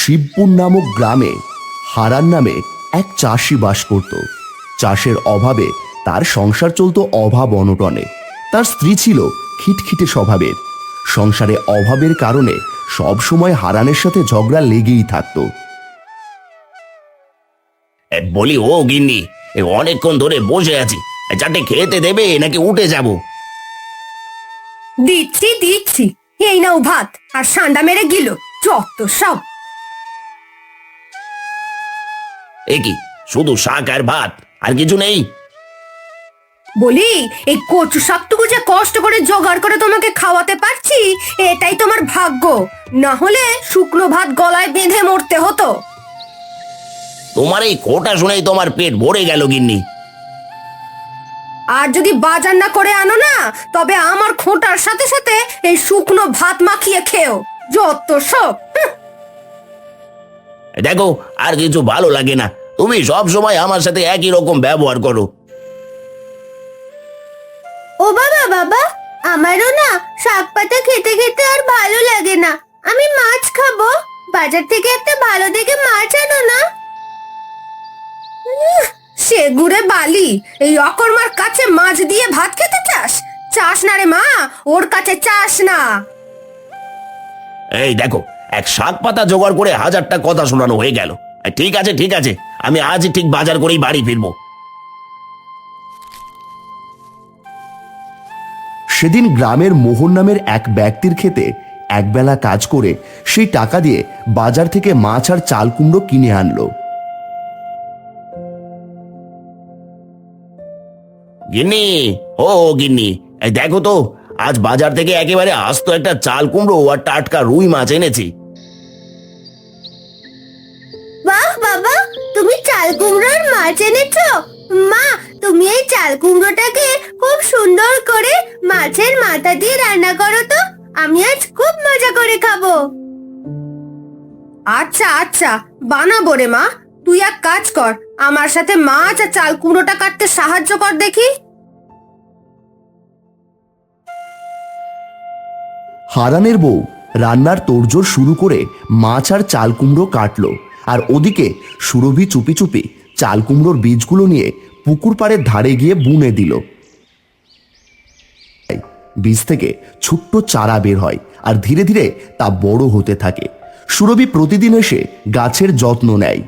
শিবপুর নামক গ্রামে হারান নামে এক চাষি বাস করত। চাষের অভাবে তার সংসার চলত অভাব অনটনে। তার স্ত্রী ছিল খিটখিটে স্বভাবের। সংসারে অভাবের কারণে সব সময় হারানের সাথে ঝগড়া লেগেই থাকতো। বলি ও গিন্নি, অনেকক্ষণ ধরে বসে আছি, চারটে খেতে দেবে নাকি উঠে যাব? দিচ্ছি দিচ্ছি, এই নাও ভাত আর সান্ডা মেরে গিল, যত সব। এ কি, শুধু শাক আর ভাত, আর কিছু নেই? বলি, এই কচু শাকটুকু যে কষ্ট করে জোগাড় করে তোমাকে খাওয়াতে পারছি, এটাই তোমার ভাগ্য। না হলে শুকনো ভাত গলায় বেঁধে মরতে হতো। তোমার এই খোটা শুনেই তোমার পেট ভরে গেল গিন্নি। আর যদি বাজার না করে আনো না, তবে আমার খোঁটার সাথে সাথে এই শুকনো ভাত মাখিয়ে খেও, যত সব। দেখো, আর কিছু ভালো লাগে না, তুমি সব সময় আমার সাথে একই রকম ব্যবহার করো। ও বাবা বাবা, আমারও না শাক পাতা খেতে খেতে আর ভালো লাগে না। আমি মাছ খাবো, বাজার থেকে একটা ভালো দেখে মাছ আনো না। সে গুড়ে বালি, এই অকর্মার কাছে মাছ দিয়ে ভাত খেতে চাস? চাস না রে মা, ওর কাছে চাস না। এই দেখো, এক শাক পাতা জোগাড় করে 1000টা কথা শোনানো হয়ে গেল। ঠিক আছে ঠিক আছে, আমি আজই ঠিক বাজার করেই বাড়ি ফিরবো। সেদিন গ্রামের মোহন নামের এক ব্যক্তির ক্ষেতে একবেলা কাজ করে সেই টাকা দিয়ে বাজার থেকে মাছ আর চাল কুমড়ো কিনে আনলো। গিন্নি, ও গিন্নি, এই দেখো তো, আজ বাজার থেকে একেবারে আস্ত একটা চাল কুমড়ো আর টাটকা রুই মাছ এনেছি। বাহ বাবা, তুমি চাল কুমড়োর মাছ এনেছো? মা, তুমি এই চাল কুমড়োটাকে খুব সুন্দর করে মাছের মাথা দিয়ে রান্না করো তো, আমি আজ খুব মজা করে খাবো। আচ্ছা আচ্ছা, বানাবো রে মা। তুই এক কাজ কর, আমার সাথে মাছ আর চাল কুমড়োটা কাটতে সাহায্য কর দেখি। হারানের বউ রান্নার তোড়জোড় শুরু করে মাছ আর চাল কুমড়ো কাটলো, আর ওদিকে সুরভি চুপি চুপি চাল কুমড়োর বীজগুলো নিয়ে পুকুর পাড়ের ধারে গিয়ে বুনে দিল। বীজ থেকে ছোট্ট চারা বের হয় আর ধীরে ধীরে তা বড় হতে থাকে। সুরভি প্রতিদিন এসে গাছের যত্ন নেয়।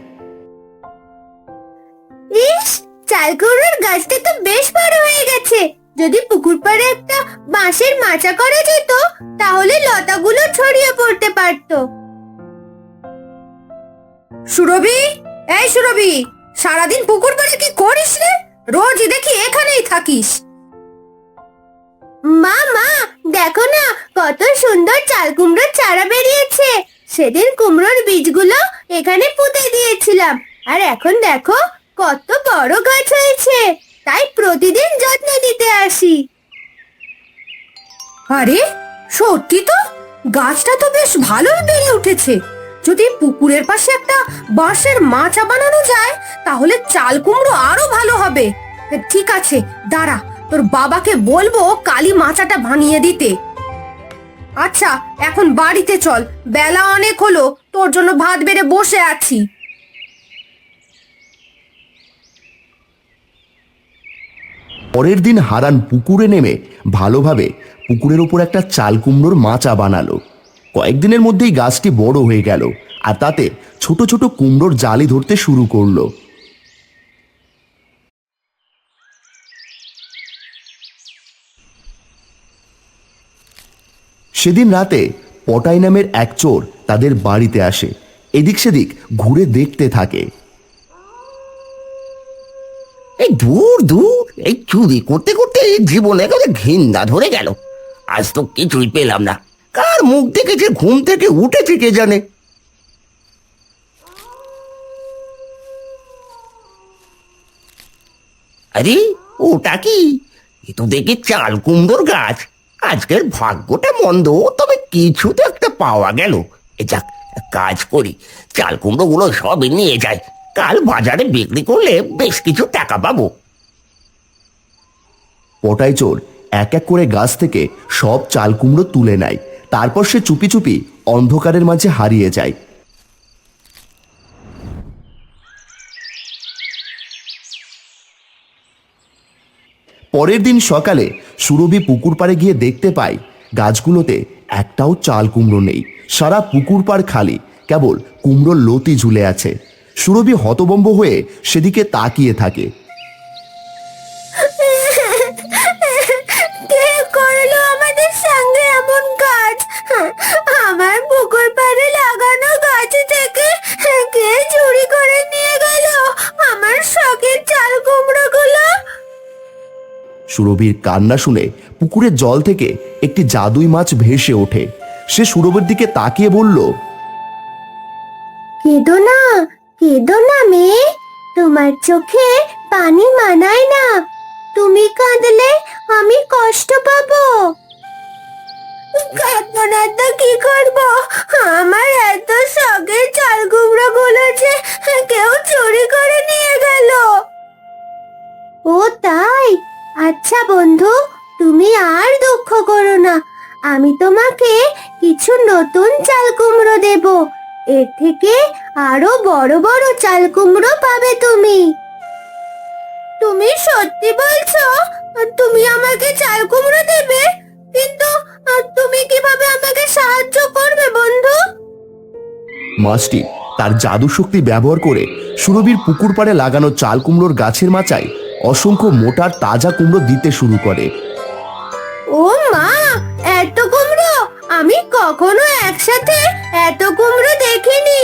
ইস, চাল কুমড়োর গাছটা তো বেশ বড় হয়ে গেছে। যদি পুকুর পাড়ে একটা বাঁশের মাচা করা যেত, তাহলে লতাগুলো ছড়িয়ে পড়তে পারতো। সুরভি, এই সুরভি, সারাদিন পুকুর পাড়ে কি করিস রে? রোজই দেখি এখানেই থাকিস। মা মা, দেখো না কত সুন্দর চাল কুমড়োর চারা বেরিয়েছে। সেদিন কুমড়োর বীজগুলো এখানে পুঁতে দিয়েছিলাম, আর এখন দেখো কত বড় গাছ হয়েছে। তাই প্রতিদিন যত্ন নিতে আসি। আরে সত্যি তো, গাছটা তো বেশ ভালোই বেড়ে উঠেছে। যদি পুকুরের পাশে একটা বাঁশের মাচা বানানো যায়, তাহলে চাল কুমড়ো আরো ভালো হবে। ঠিক আছে, দাঁড়া, তোর বাবাকে বলবো কালি মাচাটা বানিয়ে দিতে। আচ্ছা, এখন বাড়িতে চল, বেলা অনেক হলো, তোর জন্য ভাত বেড়ে বসে আছি। পরের দিন হারান পুকুরে নেমে ভালোভাবে পুকুরের উপর একটা চাল কুমড়োর মাচা বানালো। কয়েকদিনের মধ্যেই গাছটি বড় হয়ে গেল, আর তাতে ছোট ছোট কুমড়োর জালি ধরতে শুরু করলো। সেদিন রাতে পটাই নামের এক চোর তাদের বাড়িতে আসে। এদিক সেদিক ঘুরে দেখতে থাকে। এই দূর দূর, এই চুরি করতে করতে জীবনে একেবারে ঘৃণা ধরে গেল। আজ তো কিছুই পেলাম না, কার মুখ দেখে যে ঘুম থেকে উঠেছে কে জানে। আরে ওটা কি? এ তো দেখি চাল কুমড়োর গাছ। আজকের ভাগ্যটা মন্দ, তবে কিছু তো একটা পাওয়া গেল। এ যাক, কাজ করি, চাল কুমড়ো গুলো সবই নিয়ে যাই, কাল বাজারে বিক্রি করলে বেশ কিছু টাকা পাবো। পটাই চোর এক এক করে গাছ থেকে সব চাল কুমড়ো তুলে নেয়। তারপর সে চুপি চুপি অন্ধকারের মাঝে হারিয়ে যায়। পরের দিন সকালে সুরভি পুকুর পাড়ে গিয়ে দেখতে পায় গাছগুলোতে একটাও চাল কুমড়ো নেই। সারা পুকুর পাড় খালি, কেবল কুমড়োর লতি ঝুলে আছে। সুরভি হতভম্ব হয়ে সেদিকে তাকিয়ে থাকে। কে করলো আমাদের সঙ্গে এমন কাজ? আমার পুকুর পাড়ে লাগানো গাছ থেকে কে চুরি করে নিয়ে গেল আমার শখের চাল কুমড়োগুলো? সুরভির কান্না শুনে পুকুরের জল থেকে একটি জাদুই মাছ ভেসে ওঠে। সে সুরভির দিকে তাকিয়ে বলল, কেঁদো না মেয়ে, তোমার চোখে পানি মানায় না। তুমি কাঁদলে আমি কষ্ট পাবো। কাঁদবো না তো কি করবো? আমার এত শখের চাল কুমড়ো গুলো যে কেউ চুরি করে নিয়ে গেল। ও তাই? আচ্ছা বন্ধু, তুমি আর দুঃখ করো না। আমি তোমাকে কিছু নতুন চাল কুমড়ো দেব। এর থেকে আরো বড় বড় চাল কুমড়ো পাবে তুমি। তুমি সত্যি বলছো? তুমি আমাকে চাল কুমড়ো দেবে? কিন্তু তুমি কিভাবে আমাকে সাহায্য করবে বন্ধু? মাছটি তার জাদু শক্তি ব্যবহার করে সুরভির পুকুর পাড়ে লাগানো চাল কুমড়োর গাছের মাচায় অসংখ্য মোটা তাজা কুমড়ো দিতে শুরু করে। ও মা, এত কুমড়ো! আমি কখনো একসাথে এত কুমড়ো দেখিনি।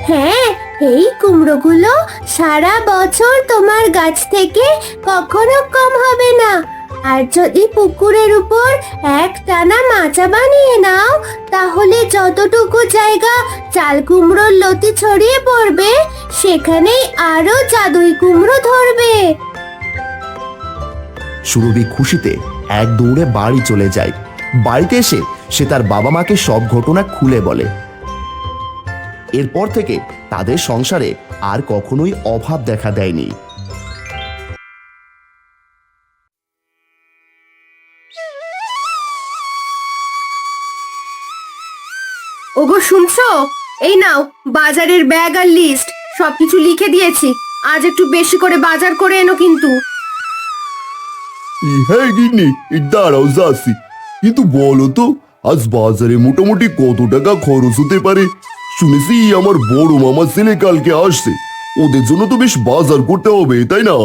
হ্যাঁ, এই কুমড়োগুলো সারা বছর তোমার গাছ থেকে কখনো কম হবে না। আর যদি পুকুরের উপর এক টানা মাচা বানিয়ে নাও, তাহলে যতটুকু জায়গা চাল কুমড়োর লতি ছড়িয়ে পড়বে, সেখানেই আরো জাদুই কুমড়ো ধরবে। সুরভি খুশিতে এক দৌড়ে বাড়ি চলে যায়। বাড়িতে এসে সে তার বাবা মাকে সব ঘটনা খুলে বলে। এরপর থেকে তাদের সংসারে আর কখনোই অভাব দেখা দেয়নি। ওগো শুনছো? এই নাও বাজারের ব্যাগ আর লিস্ট, সবকিছু লিখে দিয়েছি। আজ একটু বেশি করে বাজার করে এনো কিন্তু। হ্যাঁ গিন্নি, দাঁড়াও যাচ্ছি। কিন্তু বলো তো, আজ বাজারে মোটামুটি কত টাকা খরচ হতে পারে? শুনেছি আমার বড় মামার ছেলে কালকে আসছে, ওদের জন্য তো বেশ বাজার করতে হবে, তাই না?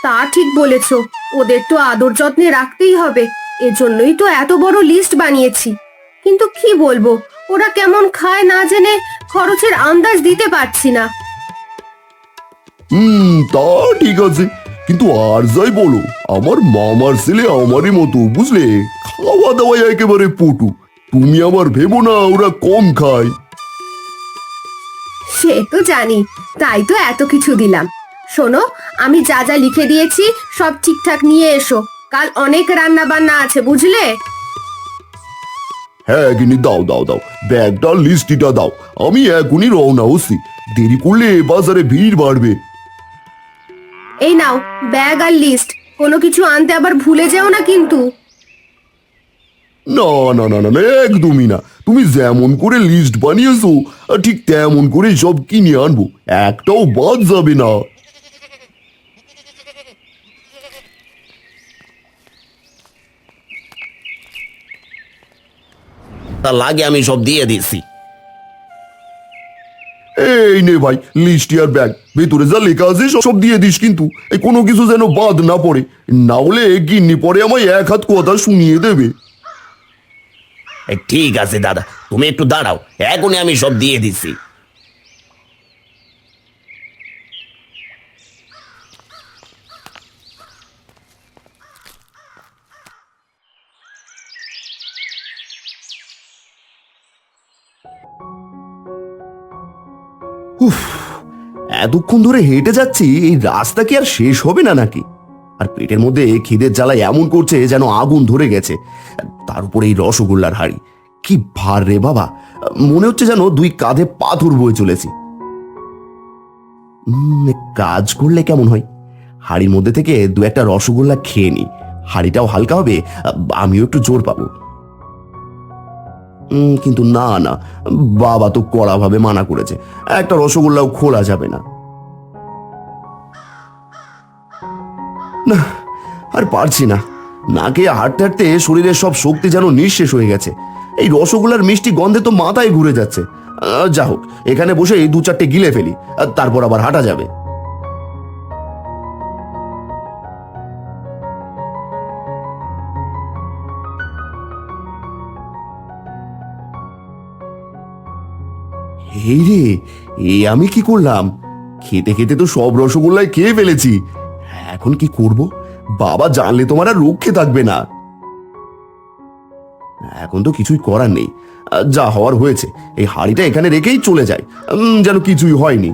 তা ঠিক বলেছো, ওদের তো আদর যত্নে রাখতেই হবে। এজন্যই তো এত বড় লিস্ট বানিয়েছি। কিন্তু কি বলবো, ওরা কেমন খায় না জেনে খরচের আন্দাজ দিতে পারছি না। তা ঠিক আছে, কিন্তু আর যাই বলো, আমার মামার ছেলে আমারই মতো, বুঝলে? খাওয়া দাওয়ায় একেবারে পটু। তুমি আবার ভেবো না ওরা কম খায়। সে তো জানি, তাই তো এত কিছু দিলাম। শোনো, আমি যা যা লিখে দিয়েছি সব ঠিকঠাক নিয়ে এসো। কাল অনেক রান্না বান্না আছে, বুঝলে? হ্যাঁ গিনি, দাও দাও দাও, ব্যাগটা লিস্টিটা দাও। আমি এখনই রওনা হচ্ছি, দেরি করলে বাজারে ভিড় বাড়বে। এই নাও ব্যাগ আর লিস্ট, কোনো কিছু আনতে আবার ভুলে যেও না কিন্তু। না না না না না, একদমই না। তুমি যেমন করে লিস্ট বানিয়েছো ঠিক তেমন করে সব কিনে আনবো, একটাও বাদ যাবে না। তার লাগে আমি সব দিয়ে দিচ্ছি। এই নে ভাই লিস্টি আর ব্যাগ, ভেতরে যা লেখা আছে সব দিয়ে দিস, কিন্তু এই কোনো কিছু যেন বাদ না পড়ে, না হলে গিন্নি পরে আমায় এক হাত কথা শুনিয়ে দেবে। ঠিক আছে দাদা, তুমি একটু দাঁড়াও, এখনই আমি সব দিয়ে দিচ্ছি। উফ, এতক্ষণ ধরে হেঁটে যাচ্ছি, এই রাস্তা কি আর শেষ হবে না নাকি? আর পেটের মধ্যে খিদের জ্বালা এমন করছে যেন আগুন ধরে গেছে। তার উপরে এই রসগোল্লার হাড়ি, কি ভার রে বাবা! মনে হচ্ছে যেন দুই কাঁধে পাথর বয়ে চলেছি। কাজ করলে কেমন হয়, হাড়ির মধ্যে থেকে দু একটা রসগোল্লা খেয়ে নি, হাড়িটাও হালকা হবে, আমিও একটু জোর পাবো। কিন্তু না না, বাবা তো কড়াভাবে মানা করেছে, একটা রসগোল্লাও খোলা যাবে না। না, আর পারছি না। না খেয়ে হাঁটতে হাঁটতে শরীরের সব শক্তি যেন নিঃশেষ হয়ে গেছে। এই রসগোল্লার মিষ্টি গন্ধে তো মাথায় ঘুরে যাচ্ছে। যা হোক, এখানে বসে এই 2-4টে গিলে ফেলি, তারপর আবার হাঁটা যাবে। এই রে, এই আমি কি করলাম? খেতে খেতে তো সব রসগোল্লাই খেয়ে ফেলেছি। এখন কি করব? বাবা জানলে তোমার আর রক্ষে থাকবে না। এখন তো কিছুই করার নেই। যা হওয়ার হয়েছে, এই হাঁড়িটা এখানে রেখেই চলে যায়, যেন কিছুই হয়নি।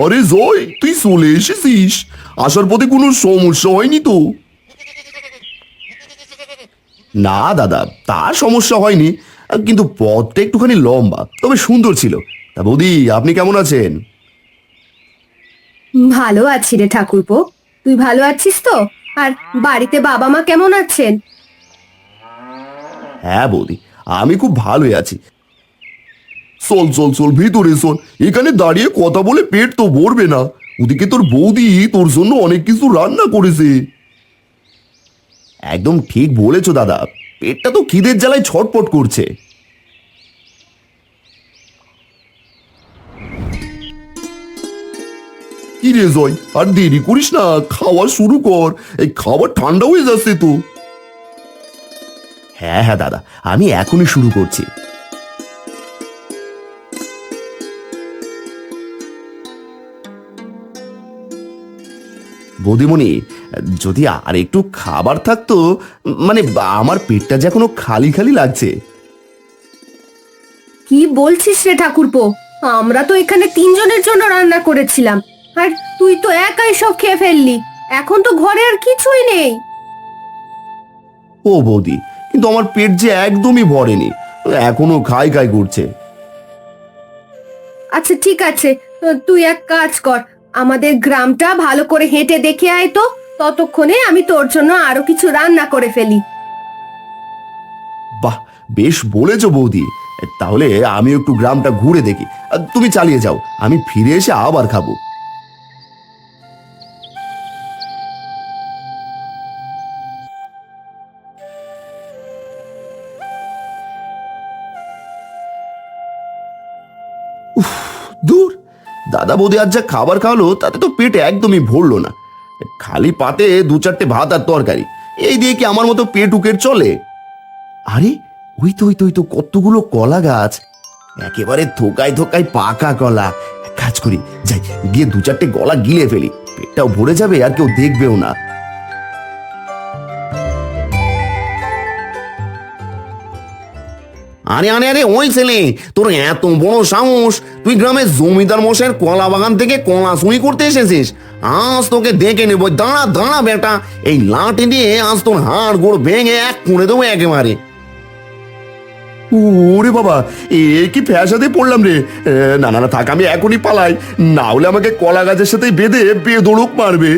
আরে জয়, তুই চলে এসেছিস? আসার পথে কোনো সমস্যা হয়নি তো? না দাদা, তার সমস্যা হয়নি, কিন্তু পথটা একটুখানি লম্বা, তবে সুন্দর ছিল। তা বৌদি, আপনি কেমন আছেন? ভালো আছি রে ঠাকুরপো, তুই ভালো আছিস তো? আর বাড়িতে বাবা মা কেমন আছেন? হ্যাঁ বৌদি, আমি খুব ভালোই আছি। চল চল চল, ভিতরে চল। এখানে দাঁড়িয়ে কথা বলে পেট তো ভরবে না। ওদিকে তোর বৌদি তোর জন্য অনেক কিছু রান্না করেছে। একদম ঠিক বলেছো দাদা, পেটটা তো খিদের জ্বালায় ছটপট করছে। কি রে জয়, আর দেরি করিস না, খাওয়া শুরু কর। এই খাবার ঠান্ডা হয়ে যাচ্ছে তো। হ্যাঁ হ্যাঁ দাদা, আমি এখনই শুরু করছি। বৌদিমণি, যদি আর একটু খাবার থাকতো, মানে আমার পেটটা যে এখনো খালি খালি লাগছে। কি বলছিস রে ঠাকুরপো? আমরা তো এখানে 3 জনের জন্য রান্না করেছিলাম, আর তুই তো একাই সব খেয়ে ফেললি। এখন তো ঘরে আর কিছুই নেই। ও বৌদি, কিন্তু আমার পেট যে একদমই ভরেনি, এখনো খাই খাই করছে। আচ্ছা ঠিক আছে, তুই এক কাজ কর, আমাদের গ্রামটা ভালো করে হেঁটে দেখে আয় তো। ততক্ষণে আমি তোর জন্য আরো কিছু রান্না করে ফেলি। বাহ, বেশ বলেছো বৌদি। তাহলে আমি একটু গ্রামটা ঘুরে দেখি, আর তুমি চালিয়ে যাও, আমি ফিরে এসে আবার খাবো। দূর, দাদা বৌদি আজ যা খাবার খাওয়ালো তাতে তো পেট একদমই ভরলো না। খালি পাতে 2-4টে ভাত আর তরকারি, এই দিয়ে কি আমার মতো পেট উকের চলে? আরে, ওই তো কতগুলো কলা গাছ, একেবারে থোকায় থোকায় পাকা কলা। এক কাজ করি, যাই গিয়ে 2-4টে গলা গিলে ফেলি, পেটটাও ভরে যাবে আর কেউ দেখবেও না। আরে আরে আরে, ওই ছেলে, তোর এত বড় সাহস! তুই গ্রামের জমিদার মশাইয়ের কলা বাগান থেকে কলা চুরি করতে এসেছিস? আজ তোকে দেখে নেবো। দাঁড়া দাঁড়া বেটা, এই লাঠি দিয়ে আজ তোর হাড় গোড় ভেঙে এক করে দেবো একেবারে। ওরে বাবা, এ কি ফ্যাসাদে পড়লাম রে! না না না, থাক, আমি এখনই পালাই, না হলে আমাকে কলা গাছের সাথে বেঁধে বেদড়ক মারবে।